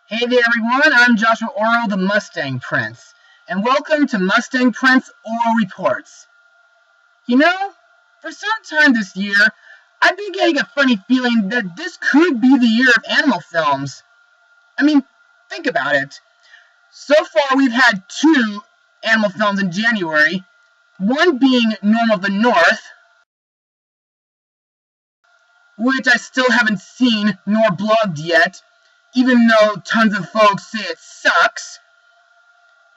Hey there everyone, I'm Joshua Orro, the Mustang Prince, and welcome to Mustang Prince Orro Reports. You know, for some time this year, I've been getting a funny feeling that this could be the year of animal films. I mean, think about it. So far we've had 2 animal films in January, one being Norm of the North, which I still haven't seen nor blogged yet, even though tons of folks say it sucks,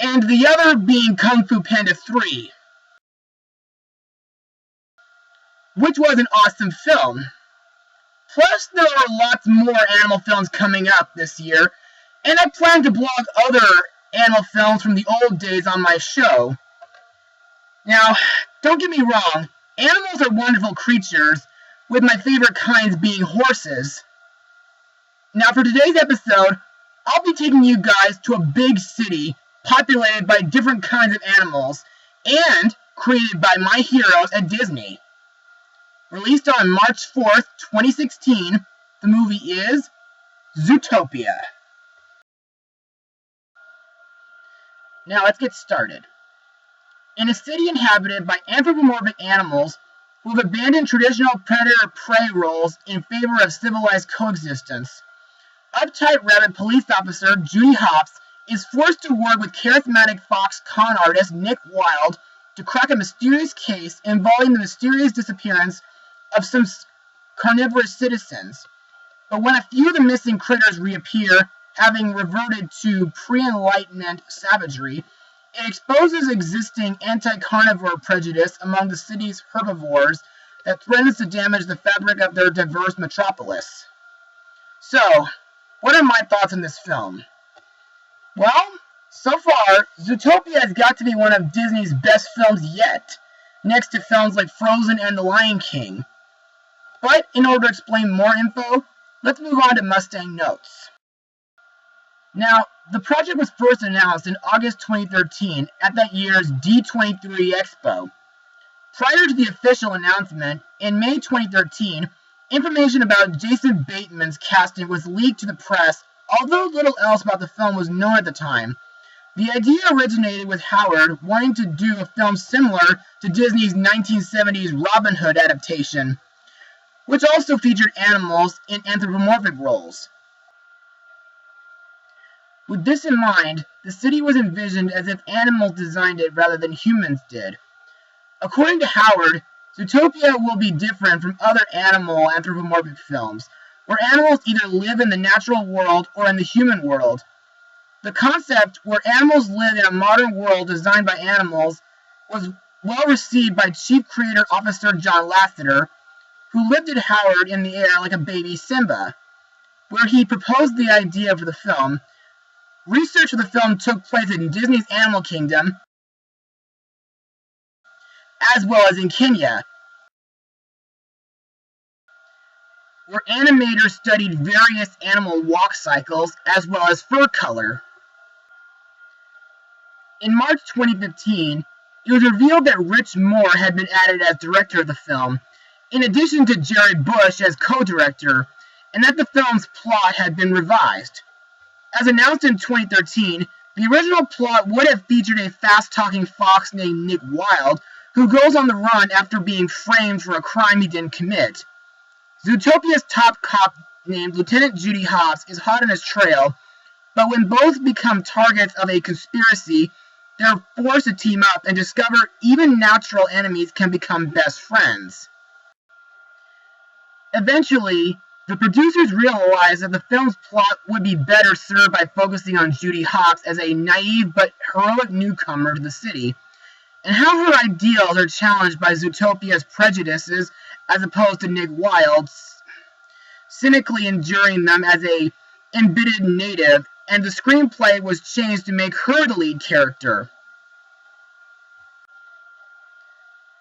and the other being Kung Fu Panda 3, which was an awesome film. Plus, there are lots more animal films coming up this year, and I plan to blog other animal films from the old days on my show. Now, don't get me wrong, animals are wonderful creatures, with my favorite kinds being horses. Now, for today's episode, I'll be taking you guys to a big city populated by different kinds of animals and created by my heroes at Disney. Released on March 4th, 2016, the movie is Zootopia. Now, let's get started. In a city inhabited by anthropomorphic animals who have abandoned traditional predator-prey roles in favor of civilized coexistence, uptight rabbit police officer Judy Hopps is forced to work with charismatic Fox con artist Nick Wilde to crack a mysterious case involving the mysterious disappearance of some carnivorous citizens. But when a few of the missing critters reappear, having reverted to pre-Enlightenment savagery, it exposes existing anti-carnivore prejudice among the city's herbivores that threatens to damage the fabric of their diverse metropolis. So, what are my thoughts on this film? Well, so far, Zootopia has got to be one of Disney's best films yet, next to films like Frozen and The Lion King. But, in order to explain more info, let's move on to Mustang notes. Now, the project was first announced in August 2013 at that year's D23 Expo. Prior to the official announcement, in May 2013, information about Jason Bateman's casting was leaked to the press, although little else about the film was known at the time. The idea originated with Howard wanting to do a film similar to Disney's 1970s Robin Hood adaptation, which also featured animals in anthropomorphic roles. With this in mind, the city was envisioned as if animals designed it rather than humans did. According to Howard, Zootopia will be different from other animal anthropomorphic films, where animals either live in the natural world or in the human world. The concept where animals live in a modern world designed by animals was well received by Chief Creative Officer John Lasseter, who lifted Howard in the air like a baby Simba. Where he proposed the idea for the film, research for the film took place in Disney's Animal Kingdom, as well as in Kenya, where animators studied various animal walk cycles as well as fur color. In March 2015, it was revealed that Rich Moore had been added as director of the film, in addition to Jerry Bush as co-director, and that the film's plot had been revised. As announced in 2013, the original plot would have featured a fast-talking fox named Nick Wilde, who goes on the run after being framed for a crime he didn't commit. Zootopia's top cop, named Lieutenant Judy Hopps, is hot on his trail, but when both become targets of a conspiracy, they're forced to team up and discover even natural enemies can become best friends. Eventually, the producers realized that the film's plot would be better served by focusing on Judy Hopps as a naive but heroic newcomer to the city, and how her ideals are challenged by Zootopia's prejudices as opposed to Nick Wilde's, cynically enduring them as a embittered native, and the screenplay was changed to make her the lead character.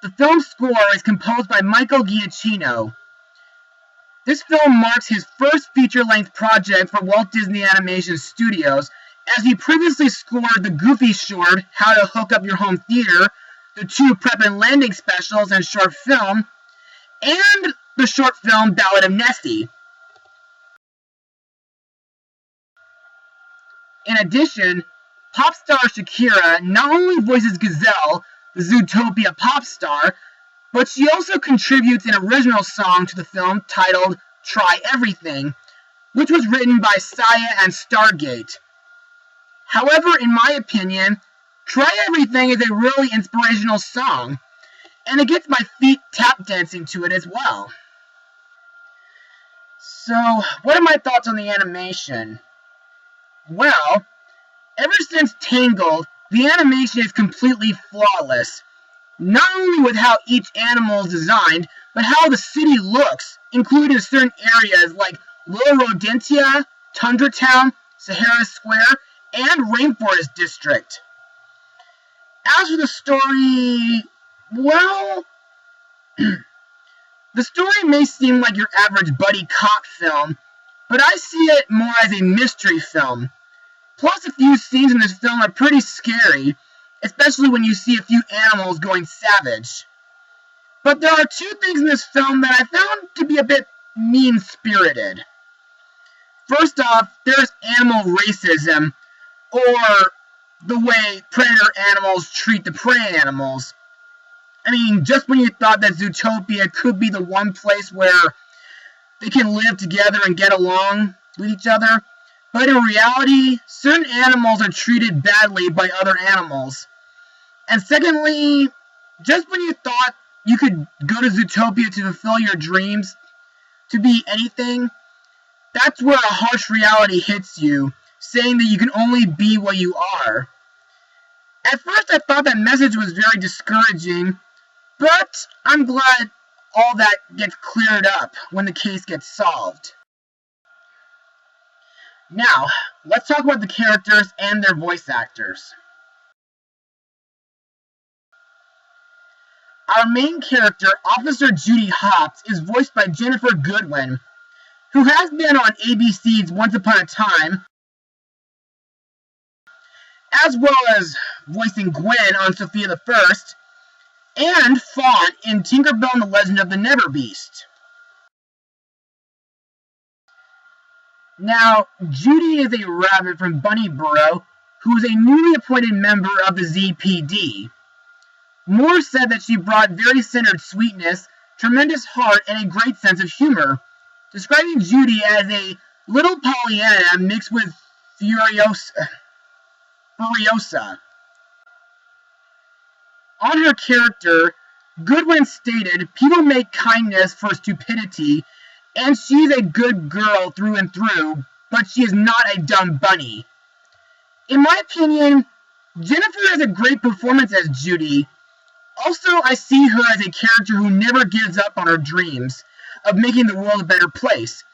The film's score is composed by Michael Giacchino. This film marks his first feature-length project for Walt Disney Animation Studios, as he previously scored the Goofy short, How to Hook Up Your Home Theater, the 2 Prep and Landing specials and short film, and the short film Ballad of Nessie. In addition, pop star Shakira not only voices Gazelle, the Zootopia pop star, but she also contributes an original song to the film titled Try Everything, which was written by Sia and Stargate. However, in my opinion, Try Everything is a really inspirational song, and it gets my feet tap dancing to it as well. So, what are my thoughts on the animation? Well, ever since Tangled, the animation is completely flawless. Not only with how each animal is designed, but how the city looks, including certain areas like Little Rodentia, Tundra Town, Sahara Square, and Rainforest District. As for the story, well, the story may seem like your average buddy cop film, but I see it more as a mystery film. Plus, a few scenes in this film are pretty scary, especially when you see a few animals going savage. But there are two things in this film that I found to be a bit mean-spirited. First off, there's animal racism, or the way predator animals treat the prey animals. I mean, just when you thought that Zootopia could be the one place where they can live together and get along with each other, but in reality, certain animals are treated badly by other animals. And secondly, just when you thought you could go to Zootopia to fulfill your dreams, to be anything, that's where a harsh reality hits you, saying that you can only be what you are. At first, I thought that message was very discouraging, but I'm glad all that gets cleared up when the case gets solved. Now, let's talk about the characters and their voice actors. Our main character, Officer Judy Hopps, is voiced by Jennifer Goodwin, who has been on ABC's Once Upon a Time, as well as voicing Gwen on Sophia the First, and Fawn in Tinkerbell and the Legend of the Never Beast. Now, Judy is a rabbit from Bunnyboro who is a newly appointed member of the ZPD. Moore said that she brought very centered sweetness, tremendous heart, and a great sense of humor, describing Judy as a little Pollyanna mixed with Furiosa. On her character, Goodwin stated, "People make kindness for stupidity, and she's a good girl through and through, but she is not a dumb bunny." In my opinion, Jennifer has a great performance as Judy. Also, I see her as a character who never gives up on her dreams of making the world a better place.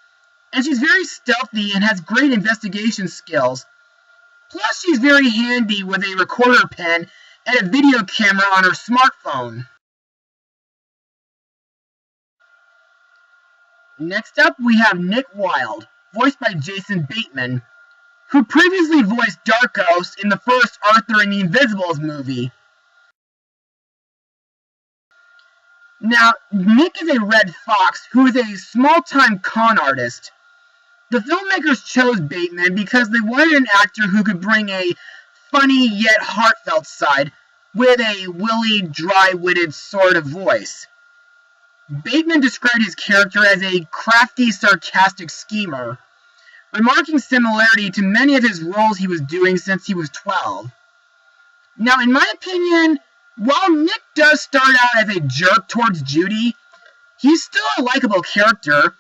And she's very stealthy and has great investigation skills. Plus, she's very handy with a recorder pen and a video camera on her smartphone. Next up, we have Nick Wilde, voiced by Jason Bateman, who previously voiced Darkos in the first Arthur and the Invisibles movie. Now, Nick is a red fox who is a small-time con artist. The filmmakers chose Bateman because they wanted an actor who could bring a funny yet heartfelt side with a willy, dry-witted sort of voice. Bateman described his character as a crafty, sarcastic schemer, remarking similarity to many of his roles he was doing since he was 12. Now, in my opinion, while Nick does start out as a jerk towards Judy, he's still a likable character.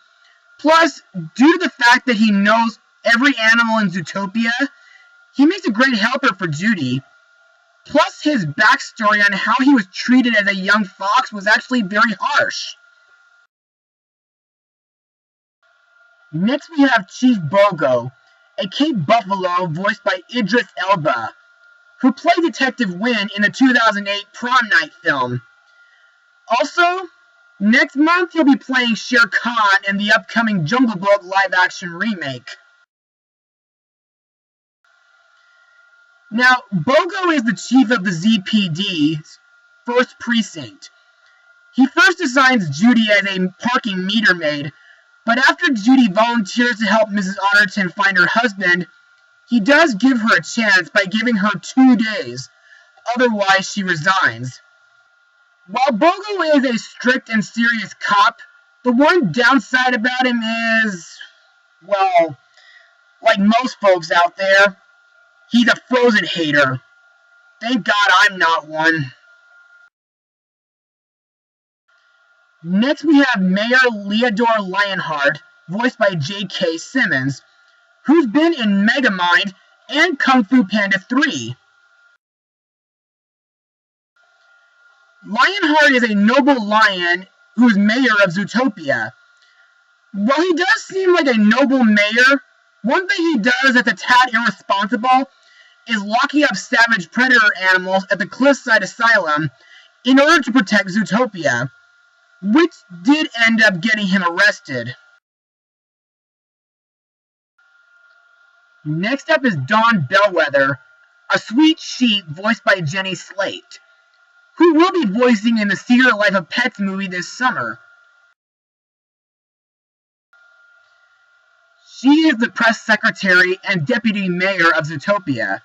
Plus, due to the fact that he knows every animal in Zootopia, he makes a great helper for Judy. Plus, his backstory on how he was treated as a young fox was actually very harsh. Next, we have Chief Bogo, a Cape Buffalo voiced by Idris Elba, who played Detective Wynn in the 2008 Prom Night film. Also, next month he'll be playing Shere Khan in the upcoming Jungle Book live-action remake. Now, Bogo is the chief of the ZPD's first precinct. He first assigns Judy as a parking meter maid, but after Judy volunteers to help Mrs. Otterton find her husband, He does give her a chance by giving her 2 days, otherwise she resigns. While Bogo is a strict and serious cop, the one downside about him is, well, like most folks out there, he's a Frozen hater. Thank God I'm not one. Next we have Mayor Leodore Lionheart, voiced by J.K. Simmons, who's been in Megamind and Kung Fu Panda 3. Lionheart is a noble lion who is mayor of Zootopia. While he does seem like a noble mayor, one thing he does that's a tad irresponsible is locking up savage predator animals at the Cliffside Asylum in order to protect Zootopia, which did end up getting him arrested. Next up is Dawn Bellwether, a sweet sheep voiced by Jenny Slate, who will be voicing in the Secret Life of Pets movie this summer. She is the press secretary and deputy mayor of Zootopia.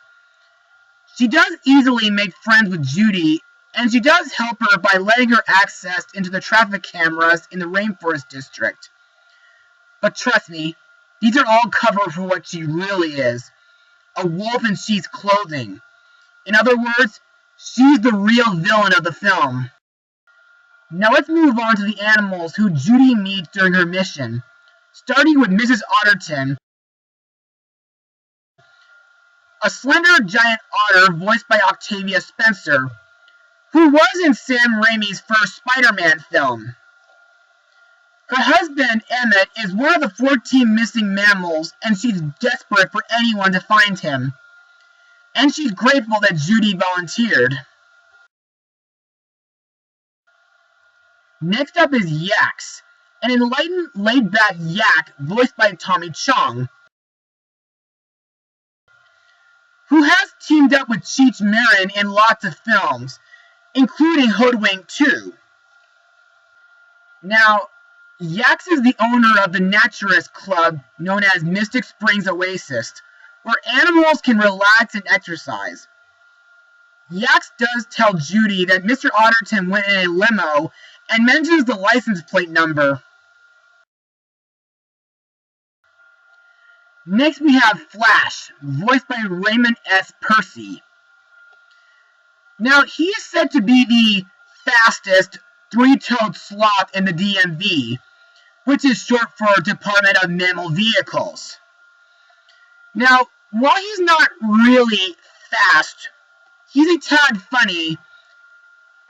She does easily make friends with Judy, and she does help her by letting her access into the traffic cameras in the Rainforest District. But trust me, these are all covered for what she really is, a wolf in sheep's clothing. In other words, she's the real villain of the film. Now let's move on to the animals who Judy meets during her mission, starting with Mrs. Otterton, a slender giant otter voiced by Octavia Spencer, who was in Sam Raimi's first Spider-Man film. Her husband, Emmett, is one of the 14 missing mammals, and she's desperate for anyone to find him. And she's grateful that Judy volunteered. Next up is Yax, an enlightened, laid-back yak voiced by Tommy Chong, who has teamed up with Cheech Marin in lots of films, including Hoodwink 2. Now, Yax is the owner of the naturist club known as Mystic Springs Oasis, where animals can relax and exercise. Yax does tell Judy that Mr. Otterton went in a limo and mentions the license plate number. Next we have Flash, voiced by Raymond S. Percy. Now, he is said to be the fastest three-toed sloth in the DMV, which is short for Department of Mammal Vehicles. Now, while he's not really fast, he's a tad funny.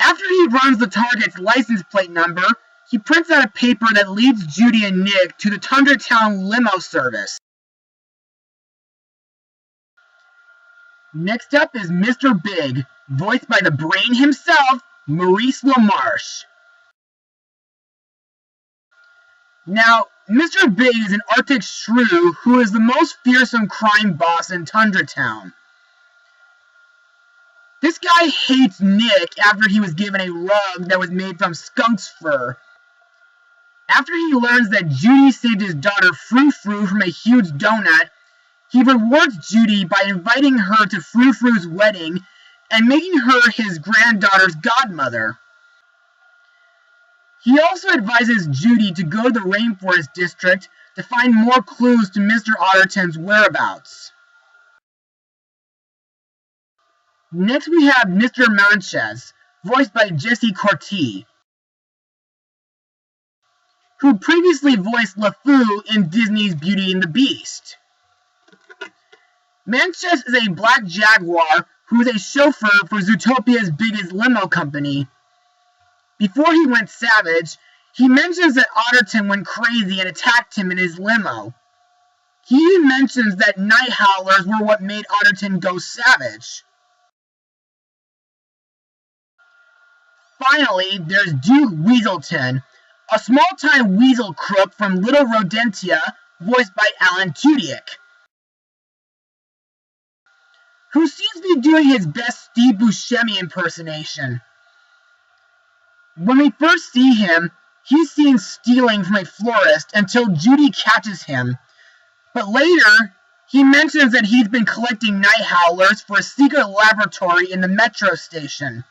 After he runs the target's license plate number, he prints out a paper that leads Judy and Nick to the Tundra Town limo service. Next up is Mr. Big, voiced by the brain himself, Maurice LaMarche. Now, Mr. Big is an Arctic shrew who is the most fearsome crime boss in Tundra Town. This guy hates Nick after he was given a rug that was made from skunk's fur. After he learns that Judy saved his daughter Frou Frou from a huge donut, he rewards Judy by inviting her to Frou Frou's wedding and making her his granddaughter's godmother. He also advises Judy to go to the Rainforest District to find more clues to Mr. Otterton's whereabouts. Next we have Mr. Manches, voiced by Jesse Corti, who previously voiced LeFou in Disney's Beauty and the Beast. Manches is a black jaguar who is a chauffeur for Zootopia's biggest limo company. Before he went savage, he mentions that Otterton went crazy and attacked him in his limo. He even mentions that night howlers were what made Otterton go savage. Finally, there's Duke Weaselton, a small-time weasel crook from Little Rodentia, voiced by Alan Tudyk, who seems to be doing his best Steve Buscemi impersonation. When we first see him, he's seen stealing from a florist until Judy catches him, but later, he mentions that he's been collecting night howlers for a secret laboratory in the metro station.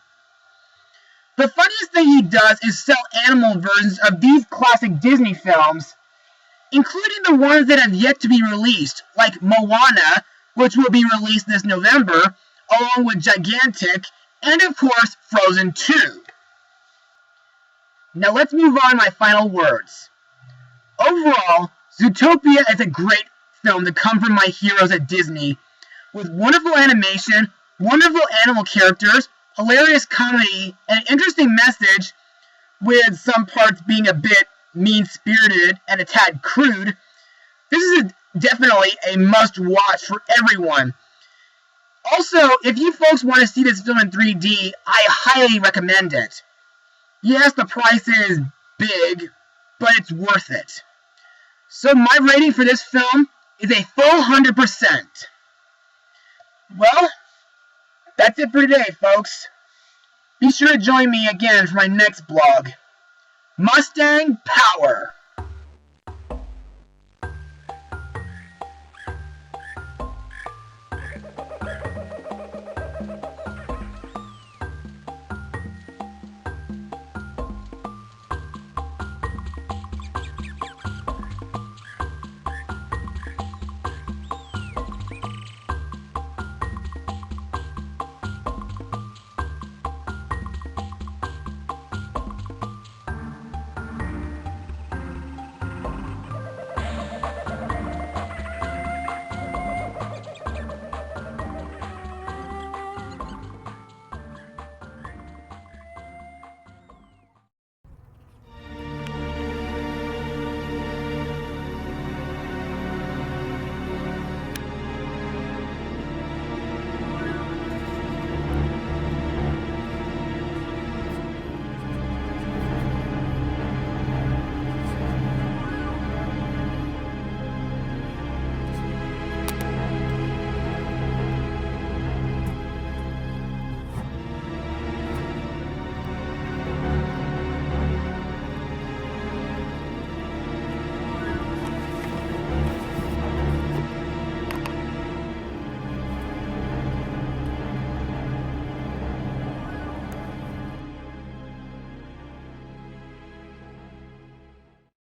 The funniest thing he does is sell animal versions of these classic Disney films, including the ones that have yet to be released, like Moana, which will be released this November, along with Gigantic, and of course, Frozen 2. Now let's move on to my final words. Overall, Zootopia is a great film to come from my heroes at Disney, with wonderful animation, wonderful animal characters, hilarious comedy, and an interesting message, with some parts being a bit mean-spirited and a tad crude. This is definitely a must-watch for everyone. Also, if you folks want to see this film in 3D, I highly recommend it. Yes, the price is big, but it's worth it. So my rating for this film is a full 100%. Well, that's it for today, folks. Be sure to join me again for my next blog. Mustang Power!